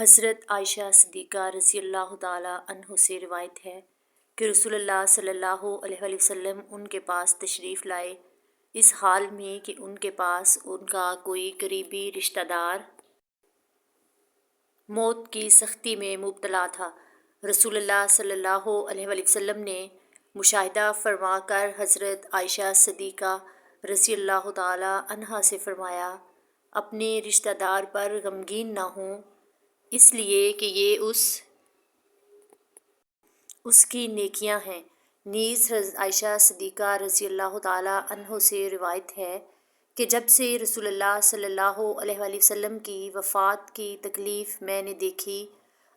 حضرت عائشہ صدیقہ رضی اللہ تعالیٰ عنہ سے روایت ہے کہ رسول اللہ صلی اللہ علیہ وسلم ان کے پاس تشریف لائے، اس حال میں کہ ان کے پاس ان کا کوئی قریبی رشتہ دار موت کی سختی میں مبتلا تھا۔ رسول اللہ صلی اللہ علیہ وسلم نے مشاہدہ فرما کر حضرت عائشہ صدیقہ رضی اللہ تعالیٰ عنہا سے فرمایا، اپنے رشتہ دار پر غمگین نہ ہوں، اس لیے کہ یہ اس کی نیکیاں ہیں۔ نیز عائشہ صدیقہ رضی اللہ تعالیٰ عنہ سے روایت ہے کہ جب سے رسول اللہ صلی اللہ علیہ وسلم کی وفات کی تکلیف میں نے دیکھی،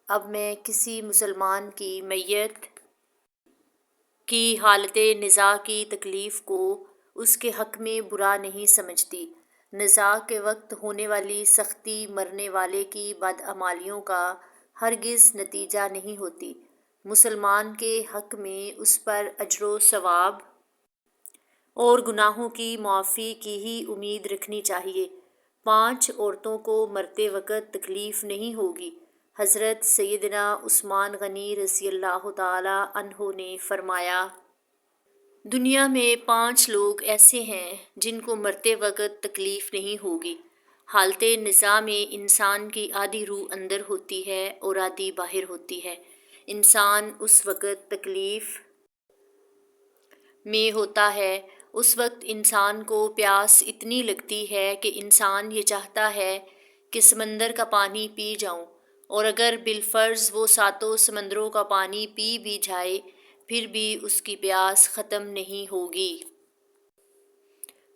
اب میں کسی مسلمان کی میت کی حالت نزاع کی تکلیف کو اس کے حق میں برا نہیں سمجھتی۔ نزاع کے وقت ہونے والی سختی مرنے والے کی بدعمالیوں کا ہرگز نتیجہ نہیں ہوتی۔ مسلمان کے حق میں اس پر اجر و ثواب اور گناہوں کی معافی کی ہی امید رکھنی چاہیے۔ 5 عورتوں کو مرتے وقت تکلیف نہیں ہوگی۔ حضرت سیدنا عثمان غنی رضی اللہ تعالیٰ عنہ نے فرمایا، دنیا میں 5 لوگ ایسے ہیں جن کو مرتے وقت تکلیف نہیں ہوگی۔ حالت نزاع میں انسان کی آدھی روح اندر ہوتی ہے اور آدھی باہر ہوتی ہے۔ انسان اس وقت تکلیف میں ہوتا ہے، اس وقت انسان کو پیاس اتنی لگتی ہے کہ انسان یہ چاہتا ہے کہ سمندر کا پانی پی جاؤں، اور اگر بالفرض وہ 7 سمندروں کا پانی پی بھی جائے پھر بھی اس کی پیاس ختم نہیں ہوگی۔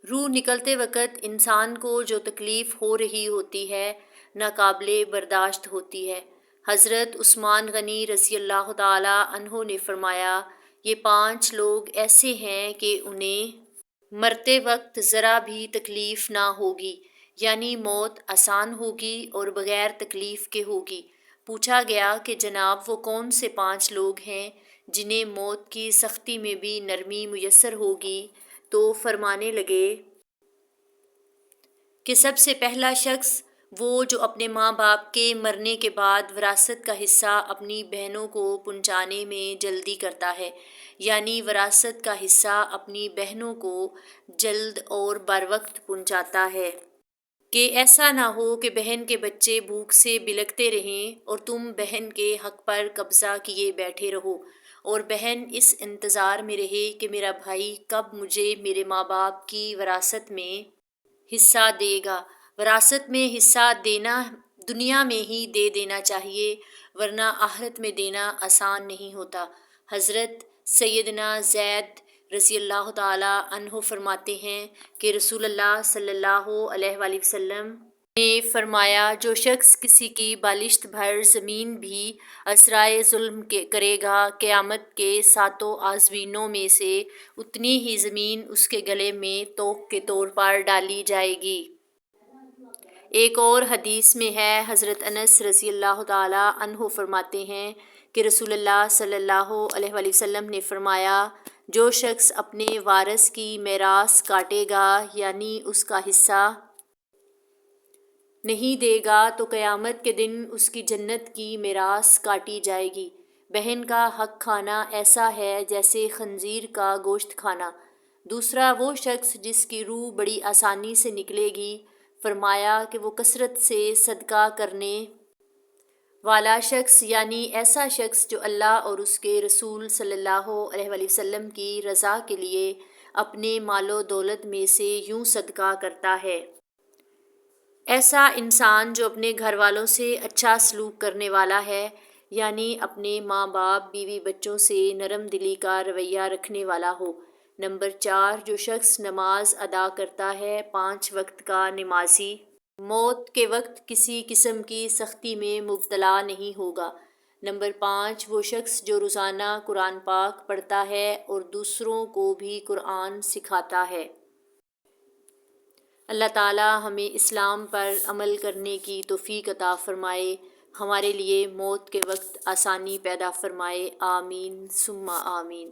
روح نکلتے وقت انسان کو جو تکلیف ہو رہی ہوتی ہے ناقابل برداشت ہوتی ہے۔ حضرت عثمان غنی رضی اللہ تعالیٰ عنہ نے فرمایا، یہ 5 لوگ ایسے ہیں کہ انہیں مرتے وقت ذرا بھی تکلیف نہ ہوگی، یعنی موت آسان ہوگی اور بغیر تکلیف کے ہوگی۔ پوچھا گیا کہ جناب وہ کون سے 5 لوگ ہیں جنہیں موت کی سختی میں بھی نرمی میسر ہوگی؟ تو فرمانے لگے کہ سب سے پہلا شخص وہ جو اپنے ماں باپ کے مرنے کے بعد وراثت کا حصہ اپنی بہنوں کو پہنچانے میں جلدی کرتا ہے، یعنی وراثت کا حصہ اپنی بہنوں کو جلد اور بروقت پہنچاتا ہے کہ ایسا نہ ہو کہ بہن کے بچے بھوک سے بلکتے رہیں اور تم بہن کے حق پر قبضہ کیے بیٹھے رہو، اور بہن اس انتظار میں رہے کہ میرا بھائی کب مجھے میرے ماں باپ کی وراثت میں حصہ دے گا۔ وراثت میں حصہ دینا دنیا میں ہی دے دینا چاہیے، ورنہ آخرت میں دینا آسان نہیں ہوتا۔ حضرت سیدنا زید رضی اللہ تعالیٰ عنہ فرماتے ہیں کہ رسول اللہ صلی اللہ علیہ وآلہ وسلم نے فرمایا، جو شخص کسی کی بالشت بھر زمین بھی عذرائے ظلم کرے گا، قیامت کے 7 آذینوں میں سے اتنی ہی زمین اس کے گلے میں توق کے طور پر ڈالی جائے گی۔ ایک اور حدیث میں ہے، حضرت انس رضی اللہ تعالیٰ عنہ فرماتے ہیں کہ رسول اللہ صلی اللہ علیہ وآلہ وسلم نے فرمایا، جو شخص اپنے وارث کی میراث کاٹے گا یعنی اس کا حصہ نہیں دے گا تو قیامت کے دن اس کی جنت کی میراث کاٹی جائے گی۔ بہن کا حق کھانا ایسا ہے جیسے خنزیر کا گوشت کھانا۔ دوسرا وہ شخص جس کی روح بڑی آسانی سے نکلے گی، فرمایا کہ وہ کثرت سے صدقہ کرنے والا شخص، یعنی ایسا شخص جو اللہ اور اس کے رسول صلی اللہ علیہ وآلہ وسلم کی رضا کے لیے اپنے مال و دولت میں سے یوں صدقہ کرتا ہے۔ ایسا انسان جو اپنے گھر والوں سے اچھا سلوک کرنے والا ہے، یعنی اپنے ماں باپ بیوی بچوں سے نرم دلی کا رویہ رکھنے والا ہو۔ نمبر 4، جو شخص نماز ادا کرتا ہے، 5 وقت کا نمازی، موت کے وقت کسی قسم کی سختی میں مبتلا نہیں ہوگا۔ نمبر 5، وہ شخص جو روزانہ قرآن پاک پڑھتا ہے اور دوسروں کو بھی قرآن سکھاتا ہے۔ اللہ تعالیٰ ہمیں اسلام پر عمل کرنے کی توفیق عطا فرمائے، ہمارے لیے موت کے وقت آسانی پیدا فرمائے، آمین ثم آمین۔